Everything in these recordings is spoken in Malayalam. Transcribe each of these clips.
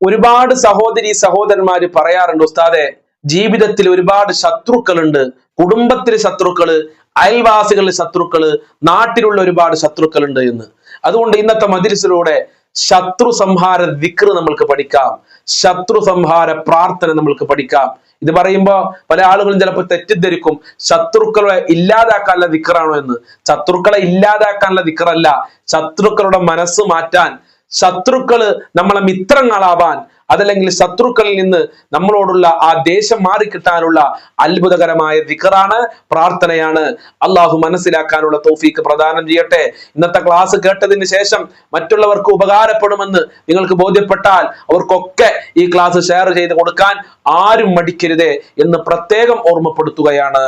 ഒരുപാട് സഹോദരി സഹോദരന്മാര് പറയാറുണ്ട്, ഉസ്താദെ ജീവിതത്തിൽ ഒരുപാട് ശത്രുക്കളുണ്ട്, കുടുംബത്തിലെ ശത്രുക്കള്, അയൽവാസികളിലെ ശത്രുക്കള്, നാട്ടിലുള്ള ഒരുപാട് ശത്രുക്കളുണ്ട് എന്ന്. അതുകൊണ്ട് ഇന്നത്തെ മജ്‌ലിസിലൂടെ ശത്രു സംഹാര ദിക്ർ നമ്മൾക്ക് പഠിക്കാം, ശത്രു സംഹാര പ്രാർത്ഥന നമ്മൾക്ക് പഠിക്കാം. ഇത് പറയുമ്പോ പല ആളുകളും ചിലപ്പോൾ തെറ്റിദ്ധരിക്കും, ശത്രുക്കളെ ഇല്ലാതാക്കാനുള്ള ദിക്റാണോ എന്ന്. ശത്രുക്കളെ ഇല്ലാതാക്കാനുള്ള ദിക്റല്ല, ശത്രുക്കളുടെ മനസ്സ് മാറ്റാൻ, ശത്രുക്കള് നമ്മളെ മിത്രങ്ങളാവാൻ, അതല്ലെങ്കിൽ ശത്രുക്കളിൽ നിന്ന് നമ്മളോടുള്ള ആ ദേഷ്യം മാറിക്കിട്ടാനുള്ള അത്ഭുതകരമായ ദിക്റാണ്, പ്രാർത്ഥനയാണ്. അള്ളാഹു മനസ്സിലാക്കാനുള്ള തൗഫീക്ക് പ്രദാനം ചെയ്യട്ടെ. ഇന്നത്തെ ക്ലാസ് കേട്ടതിന് ശേഷം മറ്റുള്ളവർക്ക് ഉപകാരപ്പെടുമെന്ന് നിങ്ങൾക്ക് ബോധ്യപ്പെട്ടാൽ അവർക്കൊക്കെ ഈ ക്ലാസ് ഷെയർ ചെയ്ത് കൊടുക്കാൻ ആരും മടിക്കരുതേ എന്ന് പ്രത്യേകം ഓർമ്മപ്പെടുത്തുകയാണ്.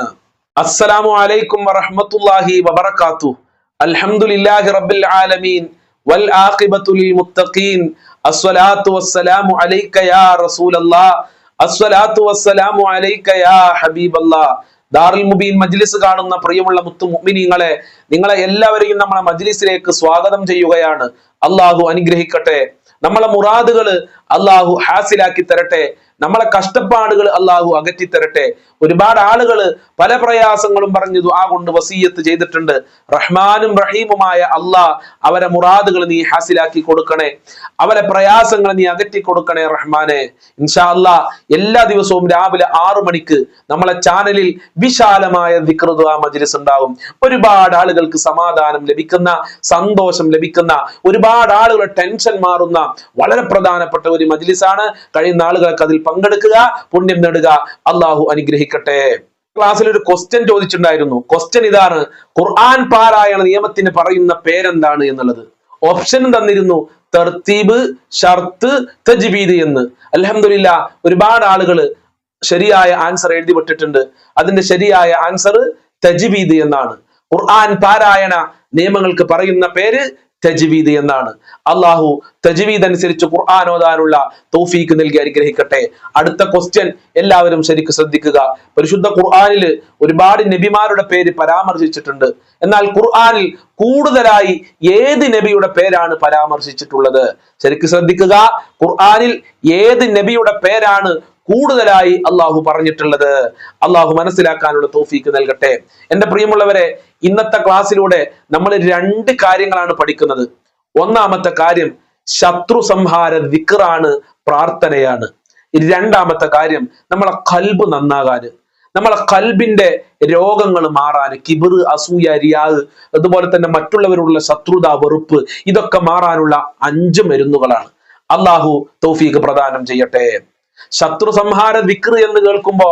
അസ്സലാമു അലൈക്കും വറഹ്മത്തുള്ളാഹി വബറകാതുഹു. അൽഹംദുലില്ലാഹി റബ്ബിൽ ആലമീൻ വൽ ആഖിബത്തു ലിൽ മുത്തഖീൻ. അസ്സലാത്തു വസ്സലാമു അലൈക യാ റസൂലല്ലാഹ്. അസ്സലാത്തു വസ്സലാമു അലൈക യാ ഹബീബല്ലാഹ്. ദാറുൽ മുബീൻ മജ്ലിസ് കാണുന്ന പ്രിയമുള്ള മുത്തു മുഅ്മിനീങ്ങളെ, നിങ്ങളെ എല്ലാവരെയും നമ്മളെ മജ്ലിസിലേക്ക് സ്വാഗതം ചെയ്യുകയാണ്. അള്ളാഹു അനുഗ്രഹിക്കട്ടെ. നമ്മളെ മുറാദുകള് അള്ളാഹു ഹാസിലാക്കി തരട്ടെ. നമ്മളെ കഷ്ടപ്പാടുകൾ അള്ളാഹു അകറ്റി തരട്ടെ. ഒരുപാട് ആളുകള് പല പ്രയാസങ്ങളും പറഞ്ഞു ദുആ കൊണ്ട് വസിയ്യത്ത് ചെയ്തിട്ടുണ്ട്. റഹ്മാനും റഹീമുമായ അള്ളാഹ് അവരെ മുറാദുകൾ നീ ഹാസിലാക്കി കൊടുക്കണേ, അവരെ പ്രയാസങ്ങൾ നീ അകറ്റി കൊടുക്കണേ റഹ്മാനെ. ഇൻഷാ അള്ളാഹ് എല്ലാ ദിവസവും രാവിലെ 6 മണിക്ക് നമ്മളെ ചാനലിൽ വിശാലമായ ദിക്ർ ദുആ മജ്ലിസ് ഉണ്ടാവും. ഒരുപാട് ആളുകൾക്ക് സമാധാനം ലഭിക്കുന്ന, സന്തോഷം ലഭിക്കുന്ന, ഒരുപാട് ആളുകളുടെ ടെൻഷൻ മാറുന്ന വളരെ പ്രധാനപ്പെട്ട ഒരു മജ്ലിസാണ്. കഴിയുന്ന ആളുകൾക്ക് അതിൽ പങ്കെടുക്കുക, പുണ്യം നേടുക. അള്ളാഹു അനുഗ്രഹിക്കട്ടെ. ക്ലാസ്സിൽ ഒരു ക്വസ്റ്റ്യൻ ചോദിച്ചിട്ടുണ്ടായിരുന്നു. ക്വസ്റ്റ്യൻ ഇതാണ്: ഖുർആൻ പാരായണ നിയമത്തിന് പറയുന്ന പേരെന്താണ് എന്നുള്ളത്. ഓപ്ഷൻ തന്നിരുന്നു തർത്തീബ്, ഷർത്ത്, തജ്വീദ് എന്ന്. അൽഹംദുലില്ലാ ഒരുപാട് ആളുകൾ ശരിയായ ആൻസർ എഴുതി വിട്ടിട്ടുണ്ട്. അതിന്റെ ശരിയായ ആൻസർ തജ്വീദ് എന്നാണ്. ഖുർആൻ പാരായണ നിയമങ്ങൾക്ക് പറയുന്ന പേര് തജ്വീദ് എന്നാണ്. അള്ളാഹു തജ്വീദ് അനുസരിച്ച് ഖുർആൻ ഓതാനുള്ള തൗഫീക്ക് നൽകി അനുഗ്രഹിക്കട്ടെ. അടുത്ത ക്വസ്റ്റ്യൻ എല്ലാവരും ശരിക്കും ശ്രദ്ധിക്കുക. പരിശുദ്ധ ഖുർആനിൽ ഒരുപാട് നബിമാരുടെ പേര് പരാമർശിച്ചിട്ടുണ്ട്. എന്നാൽ ഖുർആനിൽ കൂടുതലായി ഏത് നബിയുടെ പേരാണ് പരാമർശിച്ചിട്ടുള്ളത്? ശരിക്കും ശ്രദ്ധിക്കുക. ഖുർആനിൽ ഏത് നബിയുടെ പേരാണ് കൂടുതലായി അള്ളാഹു പറഞ്ഞിട്ടുള്ളത്? അള്ളാഹു മനസ്സിലാക്കാനുള്ള തൗഫീക്ക് നൽകട്ടെ. എന്റെ പ്രിയമുള്ളവരെ, ഇന്നത്തെ ക്ലാസ്സിലൂടെ നമ്മൾ 2 കാര്യങ്ങളാണ് പഠിക്കുന്നത്. ഒന്നാമത്തെ കാര്യം ശത്രു സംഹാര ദിക്റാണ്, പ്രാർത്ഥനയാണ്. രണ്ടാമത്തെ കാര്യം നമ്മളെ ഖൽബ് നന്നാകാന്, നമ്മളെ ഖൽബിന്റെ രോഗങ്ങൾ മാറാന്, കിബിർ, അസൂയ, റിയാഹ്, അതുപോലെ തന്നെ മറ്റുള്ളവരോടുള്ള ശത്രുത, വെറുപ്പ്, ഇതൊക്കെ മാറാനുള്ള 5 മരുന്നുകളാണ്. അള്ളാഹു തൗഫീക്ക് പ്രദാനം ചെയ്യട്ടെ. ശത്രു സംഹാര ദിക്ർ എന്ന് കേൾക്കുമ്പോ,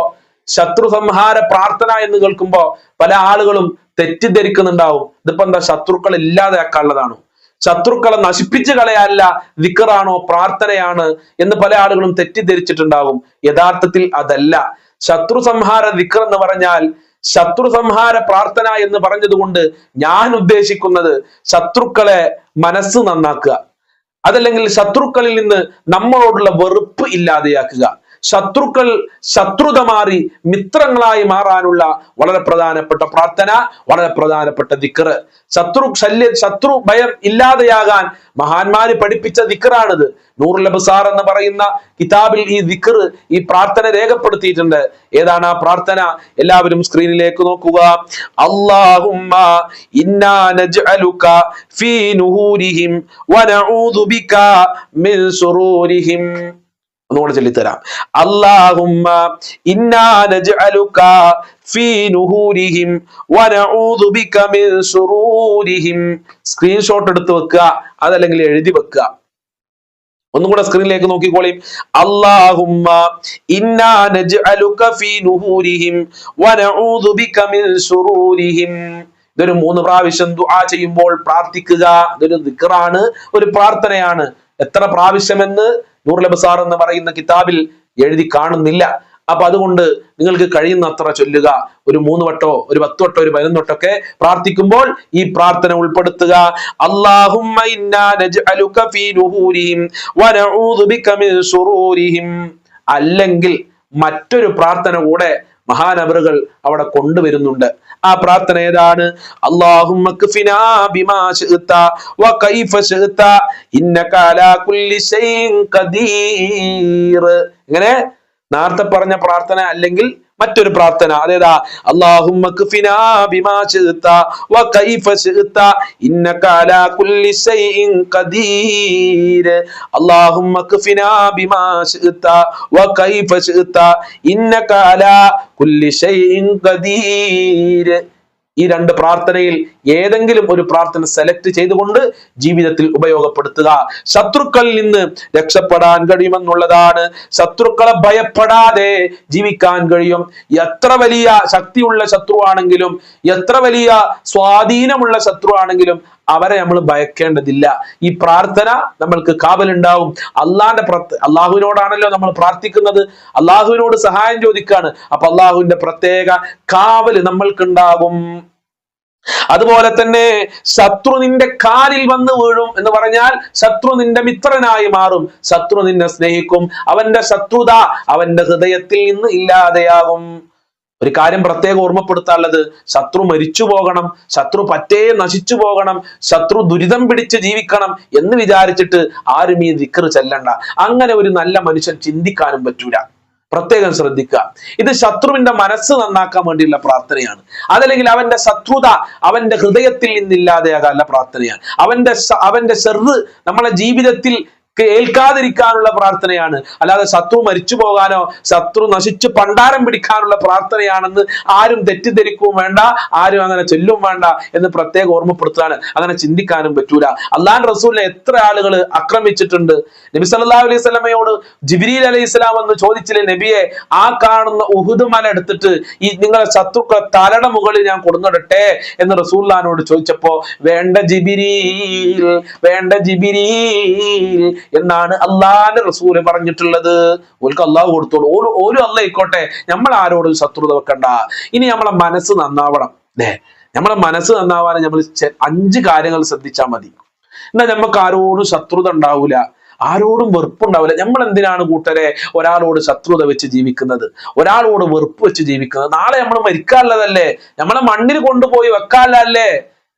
ശത്രു സംഹാര പ്രാർത്ഥന എന്ന് കേൾക്കുമ്പോ പല ആളുകളും തെറ്റിദ്ധരിക്കുന്നുണ്ടാവും. ഇതിപ്പോ എന്താ, ശത്രുക്കളെ ഇല്ലാതാക്കാനുള്ളതാണോ? ശത്രുക്കളെ നശിപ്പിച്ചു കളയാനല്ല ദിക്റാണോ, പ്രാർത്ഥനയാണ് എന്ന് പല ആളുകളും തെറ്റിദ്ധരിച്ചിട്ടുണ്ടാവും. യഥാർത്ഥത്തിൽ അതല്ല. ശത്രു സംഹാര ദിക്ർ എന്ന് പറഞ്ഞാൽ, ശത്രു സംഹാര പ്രാർത്ഥന എന്ന് പറഞ്ഞതുകൊണ്ട് ഞാൻ ഉദ്ദേശിക്കുന്നത് ശത്രുക്കളെ മനസ്സ് നന്നാക്കുക, അതല്ലെങ്കിൽ ശത്രുക്കളിൽ നിന്ന് നമ്മളോടുള്ള വെറുപ്പ് ഇല്ലാതെയാക്കുക, ശത്രുക്കൾ ശത്രുത മാറി മിത്രങ്ങളായി മാറാനുള്ള വളരെ പ്രധാനപ്പെട്ട പ്രാർത്ഥന, വളരെ പ്രധാനപ്പെട്ട ദിക്ർ. ശത്രു ഭയം ഇല്ലാതെയാകാൻ മഹാന്മാര് പഠിപ്പിച്ച ദിക്റാണിത്. നൂറുൽ അബ്സാർ എന്ന് പറയുന്ന കിതാബിൽ ഈ ദിക്ർ, ഈ പ്രാർത്ഥന രേഖപ്പെടുത്തിയിട്ടുണ്ട്. ഏതാണ് ആ പ്രാർത്ഥന? എല്ലാവരും സ്ക്രീനിലേക്ക് നോക്കുക. അല്ലാഹുമ്മ ഇന്നാ നജ്അലുക ഫീ നുഹൂരിഹിം വനഊദു ബിക മിൻ ശുറൂരിഹിം. ഒന്നുകൂടെ ചൊല്ലിത്തരാം. അല്ലാഹുമ്മ ഇന്നാ നജ്അലുക ഫീ നുഹൂരിഹിം വനഊദു ബിക മിൻ ശുറൂരിഹിം. സ്ക്രീൻഷോട്ട് എടുത്ത് വെക്കുക, അതല്ലെങ്കിൽ എഴുതി വെക്കുക. ഒന്നും കൂടെ സ്ക്രീനിലേക്ക് നോക്കിക്കോളീ. അല്ലാഹുമ്മ ഇന്നാ നജ്അലുക ഫീ നുഹൂരിഹിം വനഊദു ബിക മിൻ ശുറൂരിഹിം. ഇതൊരു 3 പ്രാവശ്യം ദുആ ചെയ്യുമ്പോൾ പ്രാർത്ഥിക്കുക. ഇതൊരു ദിക്റാണ്, ഒരു പ്രാർത്ഥനയാണ്. എത്ര പ്രാവശ്യമെന്ന് നൂറുൽ അബ്സാർ എന്ന് പറയുന്ന കിതാബിൽ എഴുതി കാണുന്നില്ല. അപ്പൊ അതുകൊണ്ട് നിങ്ങൾക്ക് കഴിയുന്ന അത്ര ചൊല്ലുക. ഒരു 3 വട്ടോ, ഒരു 10 വട്ടോ, ഒരു 11 വട്ടമൊക്കെ പ്രാർത്ഥിക്കുമ്പോൾ ഈ പ്രാർത്ഥന ഉൾപ്പെടുത്തുക. അല്ലാഹുമ്മ ഇന്നാ നജ്അലുക ഫീ നുഹൂരിഹിം വനഊദു ബിക മിൻ ശുറൂരിഹിം. അല്ലെങ്കിൽ മറ്റൊരു പ്രാർത്ഥന കൂടെ മഹാനവറുകൾ അവിടെ കൊണ്ടുവരുന്നുണ്ട്. ആ പ്രാർത്ഥന ഏതാണ്? അല്ലാഹുമ്മ ക്ഫിനാ ബിമാ ശിഅത വ കൈഫ ശിഅത ഇന്നക അലാ കുല്ലി ശൈഇൻ ഖദീർ. ഇങ്ങനെ നേരത്തെ പറഞ്ഞ പ്രാർത്ഥന അല്ലെങ്കിൽ മറ്റൊരു പ്രാർത്ഥന അതേതാ? അല്ലാഹുമ്മ ക്ഫിനാ ബിമാ ശിഅത വ കൈഫ ശിഅത ഇന്നക അലാ കുല്ലി ശൈഇൻ ഖദീർ. അല്ലാഹുമ്മ ക്ഫിനാ ബിമാ ശിഅത വ കൈഫ ശിഅത ഇന്നക അലാ കുല്ലി ശൈഇൻ ഖദീർ. ഈ രണ്ട് പ്രാർത്ഥനയിൽ ഏതെങ്കിലും ഒരു പ്രാർത്ഥന സെലക്ട് ചെയ്തുകൊണ്ട് ജീവിതത്തിൽ ഉപയോഗപ്പെടുത്തുക. ശത്രുക്കളിൽ നിന്ന് രക്ഷപ്പെടാൻ കഴിയുമെന്നുള്ളതാണ്. ശത്രുക്കളെ ഭയപ്പെടാതെ ജീവിക്കാൻ കഴിയും. എത്ര വലിയ ശക്തിയുള്ള ശത്രുവാണെങ്കിലും എത്ര വലിയ സ്വാധീനമുള്ള ശത്രുവാണെങ്കിലും അവരെ നമ്മൾ ഭയക്കേണ്ടതില്ല. ഈ പ്രാർത്ഥന നമ്മൾക്ക് കാവലുണ്ടാവും. അള്ളാഹുവിനോടാണല്ലോ നമ്മൾ പ്രാർത്ഥിക്കുന്നത്, അള്ളാഹുവിനോട് സഹായം ചോദിക്കാണ്. അപ്പൊ അള്ളാഹുവിന്റെ പ്രത്യേക കാവല് നമ്മൾക്കുണ്ടാകും. അതുപോലെ തന്നെ ശത്രു നിന്റെ കാലിൽ വന്ന് വീഴും എന്ന് പറഞ്ഞാൽ ശത്രു നിന്റെ മിത്രനായി മാറും. ശത്രു നിന്നെ സ്നേഹിക്കും. അവന്റെ ശത്രുത അവന്റെ ഹൃദയത്തിൽ നിന്ന് ഇല്ലാതെയാകും. ഒരു കാര്യം പ്രത്യേകം ഓർമ്മപ്പെടുത്താനുള്ളത്, ശത്രു മരിച്ചു പോകണം, ശത്രു പറ്റേ നശിച്ചു പോകണം, ശത്രു ദുരിതം പിടിച്ച് ജീവിക്കണം എന്ന് വിചാരിച്ചിട്ട് ആരും ഈ ദിക്ർ ചെല്ലണ്ട. അങ്ങനെ ഒരു നല്ല മനുഷ്യൻ ചിന്തിക്കാനും പറ്റൂല. പ്രത്യേകം ശ്രദ്ധിക്കുക. ഇത് ശത്രുവിന്റെ മനസ്സ് നന്നാക്കാൻ വേണ്ടിയുള്ള പ്രാർത്ഥനയാണ്. അതല്ലെങ്കിൽ അവന്റെ ശത്രുത അവന്റെ ഹൃദയത്തിൽ നിന്നില്ലാതെയാകാനുള്ള പ്രാർത്ഥനയാണ്. അവന്റെ ഷർറ് നമ്മളെ ജീവിതത്തിൽ ഏൽക്കാതിരിക്കാനുള്ള പ്രാർത്ഥനയാണ്. അല്ലാതെ ശത്രു മരിച്ചു പോകാനോ ശത്രു നശിച്ചു പണ്ടാരം പിടിക്കാനുള്ള പ്രാർത്ഥനയാണെന്ന് ആരും തെറ്റിദ്ധരിക്കുകയും വേണ്ട, ആരും അങ്ങനെ ചൊല്ലും വേണ്ട എന്ന് പ്രത്യേകം ഓർമ്മപ്പെടുത്താൻ അങ്ങനെ ചിന്തിക്കാനും പറ്റൂല. അള്ളാഹുവിന്റെ റസൂലിനെ എത്ര ആളുകൾ ആക്രമിച്ചിട്ടുണ്ട്. നബി സല്ലല്ലാഹു അലൈഹി വസല്ലമയോട് ജിബ്രീൽ അലൈഹിസ്സലാം എന്ന് ചോദിച്ചില്ലേ, നബിയെ ആ കാണുന്ന ഉഹുദ് മല എടുത്തിട്ട് ഈ നിങ്ങളെ ശത്രുക്കളെ തലയുടെ മുകളിൽ ഞാൻ കൊടുന്നിടട്ടെ എന്ന് റസൂലുള്ളാഹിനോട് ചോദിച്ചപ്പോ വേണ്ട ജിബ്രീൽ, വേണ്ട ജിബ്രീൽ എന്നാണ് അള്ളാന്റെ റസൂല് പറഞ്ഞിട്ടുള്ളത്. ഓൽക്ക് അള്ളാഹു കൊടുത്തോളൂ, ഓലും അല്ല ആയിക്കോട്ടെ, നമ്മൾ ആരോടും ശത്രുത വെക്കണ്ട. ഇനി നമ്മളെ മനസ്സ് നന്നാവണം അല്ലേ? നമ്മളെ മനസ്സ് നന്നാവാൻ നമ്മൾ 5 കാര്യങ്ങൾ ശ്രദ്ധിച്ചാൽ മതി. എന്നാൽ നമുക്ക് ആരോടും ശത്രുത ഉണ്ടാവൂല, ആരോടും വെറുപ്പുണ്ടാവില്ല. നമ്മൾ എന്തിനാണ് കൂട്ടരെ ഒരാളോട് ശത്രുത വെച്ച് ജീവിക്കുന്നത്, ഒരാളോട് വെറുപ്പ് വെച്ച് ജീവിക്കുന്നത്? നാളെ നമ്മൾ മരിക്കാനുള്ളതല്ലേ, നമ്മളെ മണ്ണിൽ കൊണ്ടുപോയി വെക്കാനല്ലേ.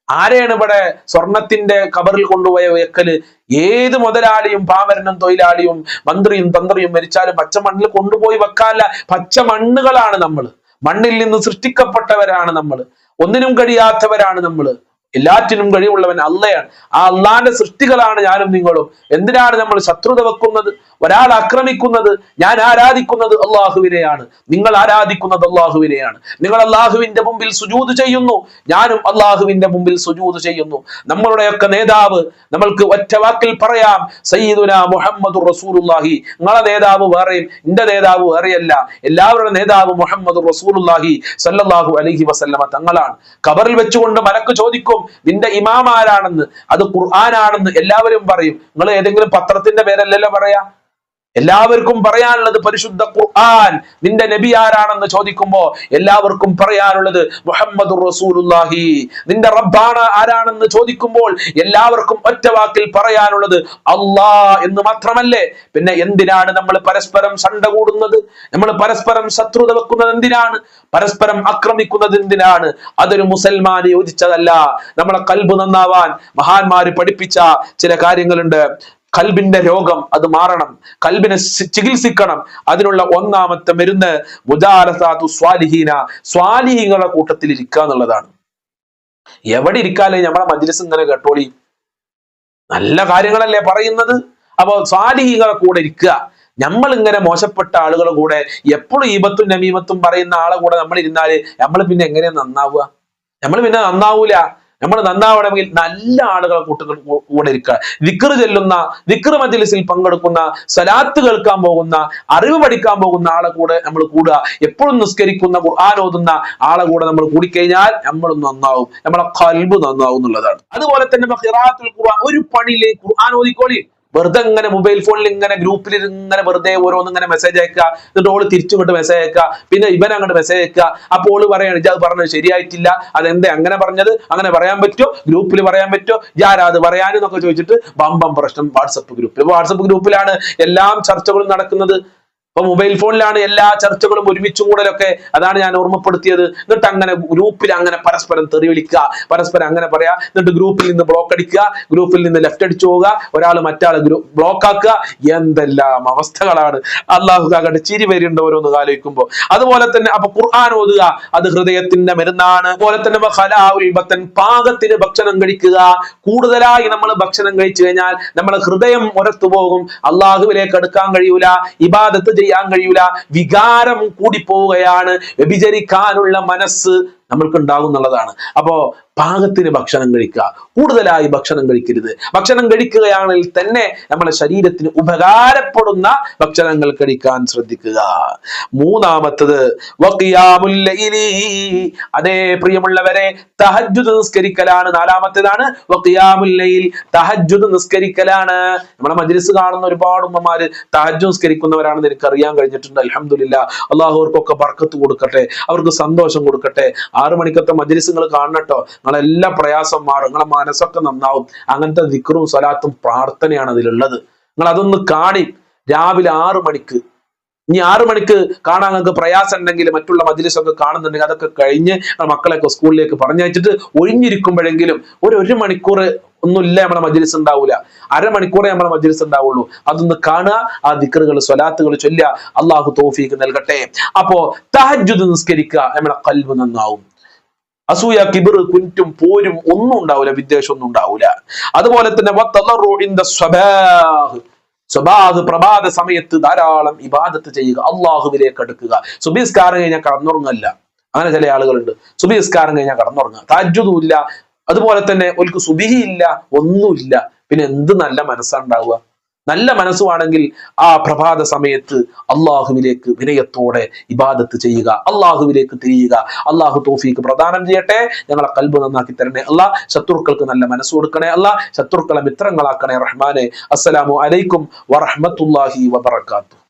ആരെയാണ് ഇവിടെ സ്വർണത്തിന്റെ കബറിൽ കൊണ്ടുപോയ വെക്കല്? ഏത് മുതലാളിയും പാമരനും തൊഴിലാളിയും മന്ത്രിയും തന്ത്രിയും മരിച്ചാലും പച്ച മണ്ണിൽ കൊണ്ടുപോയി വെക്കാല്ല. പച്ച മണ്ണുകളാണ് നമ്മൾ, മണ്ണിൽ നിന്ന് സൃഷ്ടിക്കപ്പെട്ടവരാണ് നമ്മൾ, ഒന്നിനും കഴിയാത്തവരാണ് നമ്മൾ. എല്ലാറ്റിനും കഴിവുള്ളവൻ അള്ളയാണ്. ആ അള്ളാന്റെ സൃഷ്ടികളാണ് ഞാനും നിങ്ങളും. എന്തിനാണ് നമ്മൾ ശത്രുത വെക്കുന്നത്, ഒരാൾ ആക്രമിക്കുന്നത്? ഞാൻ ആരാധിക്കുന്നത് അള്ളാഹുവിനെയാണ്, നിങ്ങൾ ആരാധിക്കുന്നത് അള്ളാഹുവിനെയാണ്. നിങ്ങൾ അള്ളാഹുവിന്റെ മുമ്പിൽ സുജൂദ് ചെയ്യുന്നു, ഞാനും അള്ളാഹുവിന്റെ മുമ്പിൽ സുജൂദ് ചെയ്യുന്നു. നമ്മളുടെയൊക്കെ നേതാവ് നമ്മൾക്ക് ഒറ്റ വാക്കിൽ പറയാം, സയ്യിദുനാ മുഹമ്മദുർ റസൂലുള്ളാഹി. നിങ്ങളെ നേതാവ് വേറെയും എന്റെ നേതാവ് വേറെയല്ല, എല്ലാവരുടെ നേതാവ് മുഹമ്മദുർ റസൂലുള്ളാഹി സല്ലല്ലാഹു അലൈഹി വസല്ലമ തങ്ങളാണ്. ഖബറിൽ വെച്ചുകൊണ്ട് മലക്ക് ചോദിക്കും, നിന്റെ ഇമാം ആരാണെന്ന്, അത് ഖുർആനാണെന്ന് എല്ലാവരും പറയും. നിങ്ങൾ ഏതെങ്കിലും പത്രത്തിന്റെ പേരല്ലല്ലോ പറയാ. എല്ലാവർക്കും പറയാനുള്ളത് പരിശുദ്ധ ഖുർആൻ. നിന്റെ നബി ആരാണെന്ന് ചോദിക്കുമ്പോ എല്ലാവർക്കും പറയാനുള്ളത് മുഹമ്മദുർ റസൂലുള്ളാഹി. നിന്റെ റബ്ബാണ് ആരാണെന്ന് ചോദിക്കുമ്പോൾ എല്ലാവർക്കും ഒറ്റ വാക്കിൽ പറയാനുള്ളത് അല്ലാഹ് എന്ന് മാത്രമല്ലേ? പിന്നെ എന്തിനാണ് നമ്മൾ പരസ്പരം സണ്ട കൂടുന്നത്? നമ്മൾ പരസ്പരം ശത്രുത വെക്കുന്നത് എന്തിനാണ്? പരസ്പരം ആക്രമിക്കുന്നത് എന്തിനാണ്? അതൊരു മുസൽമാന് യോജിച്ചതല്ല. നമ്മളെ ഖൽബ് നന്നാവാൻ മഹാന്മാര് പഠിപ്പിച്ച ചില കാര്യങ്ങളുണ്ട്. കൽബിന്റെ രോഗം അത് മാറണം, കൽബിനെ ചികിത്സിക്കണം. അതിനുള്ള ഒന്നാമത്തെ മരുന്ന് മുജാലസാത്തു സ്വാലിഹീന, സ്വാലിഹീങ്ങളുടെ കൂട്ടത്തിൽ ഇരിക്കുക എന്നുള്ളതാണ്. എവിടെ ഇരിക്കാല്ലേ? നമ്മളെ മജ്ലിസ് ഇങ്ങനെ കേട്ടോളി, നല്ല കാര്യങ്ങളല്ലേ പറയുന്നത്. അപ്പൊ സ്വാലിഹീങ്ങളുടെ കൂടെ ഇരിക്കുക. നമ്മൾ ഇങ്ങനെ മോശപ്പെട്ട ആളുകളുടെ കൂടെ എപ്പോഴും ഈബത്തും നമീമത്തും പറയുന്ന ആളെ കൂടെ നമ്മൾ ഇരുന്നാല് നമ്മൾ പിന്നെ എങ്ങനെയാ നന്നാവുക? നമ്മൾ പിന്നെ നന്നാവൂല. നമ്മൾ നന്നാവണമെങ്കിൽ നല്ല ആളുകളെ കൂടെ ഇരിക്കുക. ദിക്ർ ചെല്ലുന്ന, ദിക്ർ മജ്ലിസിൽ പങ്കെടുക്കുന്ന, സലാത്ത് കേൾക്കാൻ പോകുന്ന, അറിവ് പഠിക്കാൻ പോകുന്ന ആളെ കൂടെ നമ്മൾ കൂടുക. എപ്പോഴും നിസ്കരിക്കുന്ന, ഖുർആൻ ഓതുന്ന ആളെ കൂടെ നമ്മൾ കൂടിക്കഴിഞ്ഞാൽ നമ്മളും നന്നാവും, നമ്മളെ ഖൽബ് നന്നാവും എന്നുള്ളതാണ്. അതുപോലെ തന്നെ ഖിറാഅത്തുൽ ഖുർആൻ, ഒരു പണിയിലെ ഖുർആൻ ഓതിക്കോളി. വെറുതെ ഇങ്ങനെ മൊബൈൽ ഫോണിൽ ഇങ്ങനെ ഗ്രൂപ്പിൽ ഇങ്ങനെ വെറുതെ ഓരോന്നും ഇങ്ങനെ മെസ്സേജ് അയക്കുക, എന്നിട്ട് ഓള് തിരിച്ചുകൊണ്ട് മെസ്സേജ് അയക്കുക, പിന്നെ ഇവൻ അങ്ങോട്ട് മെസ്സേജ് അയക്കുക. അപ്പോൾ ഓള് പറയാണ് ഇത് പറഞ്ഞത് ശരിയായിട്ടില്ല, അതെന്താ അങ്ങനെ പറഞ്ഞത്, അങ്ങനെ പറയാൻ പറ്റുമോ, ഗ്രൂപ്പിൽ പറയാൻ പറ്റുമോ, ഞാനത് പറയാനെന്നൊക്കെ ചോദിച്ചിട്ട് ബമ്പം പ്രശ്നം വാട്സപ്പ് ഗ്രൂപ്പിലാണ് എല്ലാം ചർച്ചകളും നടക്കുന്നത്. ഇപ്പൊ മൊബൈൽ ഫോണിലാണ് എല്ലാ ചർച്ചകളും ഒരുമിച്ച് കൂടലൊക്കെ. അതാണ് ഞാൻ ഓർമ്മപ്പെടുത്തിയത്. എന്നിട്ട് അങ്ങനെ ഗ്രൂപ്പിൽ അങ്ങനെ പരസ്പരം തെറി വിളിക്കുക, പരസ്പരം അങ്ങനെ പറയാ, എന്നിട്ട് ഗ്രൂപ്പിൽ നിന്ന് ബ്ലോക്ക് അടിക്കുക, ഗ്രൂപ്പിൽ നിന്ന് ലെഫ്റ്റ് അടിച്ചു പോവുക, ഒരാൾ മറ്റാളെ ബ്ലോക്ക് ആക്കുക. എന്തെല്ലാം അവസ്ഥകളാണ്. അള്ളാഹു കാകട്ടെ, ചിരി വരുന്നുണ്ട് ഓരോന്ന് ആലോചിക്കുമ്പോ. അതുപോലെ തന്നെ അപ്പൊ ഖുർആൻ ഓതുക, അത് ഹൃദയത്തിന്റെ മരുന്നാണ്. അതുപോലെ തന്നെ പാകത്തിന് ഭക്ഷണം കഴിക്കുക. കൂടുതലായി നമ്മൾ ഭക്ഷണം കഴിച്ചു കഴിഞ്ഞാൽ നമ്മളെ ഹൃദയം ഒരത്തു പോകും, അള്ളാഹുവിലേക്ക് അടുക്കാൻ കഴിയൂല, ഇബാദത്ത് ചെയ്യാൻ കഴിയൂല, വികാരം കൂടി പോവുകയാണ്, വ്യഭിചരിക്കാനുള്ള മനസ്സ് നമ്മൾക്ക് ഉണ്ടാകും എന്നുള്ളതാണ്. അപ്പോ പാകത്തിന് ഭക്ഷണം കഴിക്കുക, കൂടുതലായി ഭക്ഷണം കഴിക്കരുത്. ഭക്ഷണം കഴിക്കുകയാണെങ്കിൽ തന്നെ നമ്മളെ ശരീരത്തിന് ഉപകാരപ്പെടുന്ന ഭക്ഷണങ്ങൾ കഴിക്കാൻ ശ്രദ്ധിക്കുക. മൂന്നാമത്തത് വഖിയാമുൽ ലൈലി, അതേ പ്രിയമുള്ളവരെ, തഹജ്ജുദ് നിസ്കരിക്കലാണ്. നാലാമത്തേതാണ് വഖിയാമുൽ ലൈൽ, തഹജ്ജുദ് നിസ്കരിക്കലാണ്. നമ്മളെ മജ്ലിസ് കാണുന്ന ഒരുപാട് ഉമ്മമാര് തഹജ്ജുദ് നിസ്കരിക്കുന്നവരാണെന്ന് എനിക്ക് അറിയാൻ കഴിഞ്ഞിട്ടുണ്ട്. അൽഹംദുലില്ലാഹ്, അള്ളാഹു അവർക്കൊക്കെ ബർക്കത്ത് കൊടുക്കട്ടെ, അവർക്ക് സന്തോഷം കൊടുക്കട്ടെ. 6 മണിക്കത്തെ മജ്ലിസ് നിങ്ങൾ കാണട്ടോ, നിങ്ങളെല്ലാ പ്രയാസം മാറും, നിങ്ങളെ മനസ്സൊക്കെ നന്നാവും. അങ്ങനത്തെ ദിക്റും സ്വലാത്തും പ്രാർത്ഥനയാണ് അതിലുള്ളത്. നിങ്ങൾ അതൊന്ന് കാണി. രാവിലെ 6 മണിക്ക്, ഇനി 6 മണിക്ക് കാണാൻ നിങ്ങൾക്ക് പ്രയാസം ഉണ്ടെങ്കിൽ മറ്റുള്ള മജ്ലിസൊക്കെ കാണുന്നുണ്ടെങ്കിൽ അതൊക്കെ കഴിഞ്ഞ് മക്കളെയൊക്കെ സ്കൂളിലേക്ക് പറഞ്ഞയച്ചിട്ട് ഒഴിഞ്ഞിരിക്കുമ്പോഴെങ്കിലും ഒരു മണിക്കൂർ ഒന്നുമില്ല നമ്മളെ മജ്ലിസ് ഉണ്ടാവൂല, അരമണിക്കൂറേ നമ്മളെ മജ്ലിസ് ഉണ്ടാവുള്ളൂ. അതൊന്ന് കാണുക, ആ ദിക്റുകൾ സ്വലാത്തുകൾ ചൊല്ലുക. അള്ളാഹു തൗഫീഖ് നൽകട്ടെ. അപ്പോ തഹജ്ജുദ് നിസ്കരിക്കുക, നമ്മളെ ഖൽബ് നന്നാവും. അസൂയ, കിബിർ, കുറ്റും പോരും ഒന്നും ഉണ്ടാവില്ല, വിദ്വേഷം ഒന്നും ഉണ്ടാവില്ല. അതുപോലെ തന്നെ സ്വബാഹ്, പ്രഭാത സമയത്ത് ധാരാളം ഇബാദത്ത് ചെയ്യുക, അള്ളാഹുവിലേക്ക് അടുക്കുക. സുബഹിസ്കാരം കഴിഞ്ഞാൽ കടന്നുറങ്ങല്ല, അങ്ങനെ ചില ആളുകളുണ്ട്. സുബഹിസ്കാരം കഴിഞ്ഞാൽ കടന്നുറങ്ങുക, തഹജ്ജുദും ഇല്ല, അതുപോലെ തന്നെ ഓൽക്ക് സുബഹി ഇല്ല, ഒന്നുമില്ല. പിന്നെ എന്ത് നല്ല മനസ്സുണ്ടാവുക? നല്ല മനസ്സുവാണെങ്കിൽ ആ പ്രഭാത സമയത്ത് അള്ളാഹുവിലേക്ക് വിനയത്തോടെ ഇബാദത്ത് ചെയ്യുക, അള്ളാഹുവിലേക്ക് തിരിയുക. അള്ളാഹു തൗഫീഖ് പ്രദാനം ചെയ്യട്ടെ. ഞങ്ങളെ ഖൽബ് നന്നാക്കി തരണേ അല്ലാ. ശത്രുക്കൾക്ക് നല്ല മനസ്സ് കൊടുക്കണേ അല്ലാ. ശത്രുക്കളെ മിത്രങ്ങളാക്കണേ റഹ്മാനെ. അസ്സലാമു അലൈക്കും വറഹ്മത്തുള്ളാഹി വബറകാതുഹു.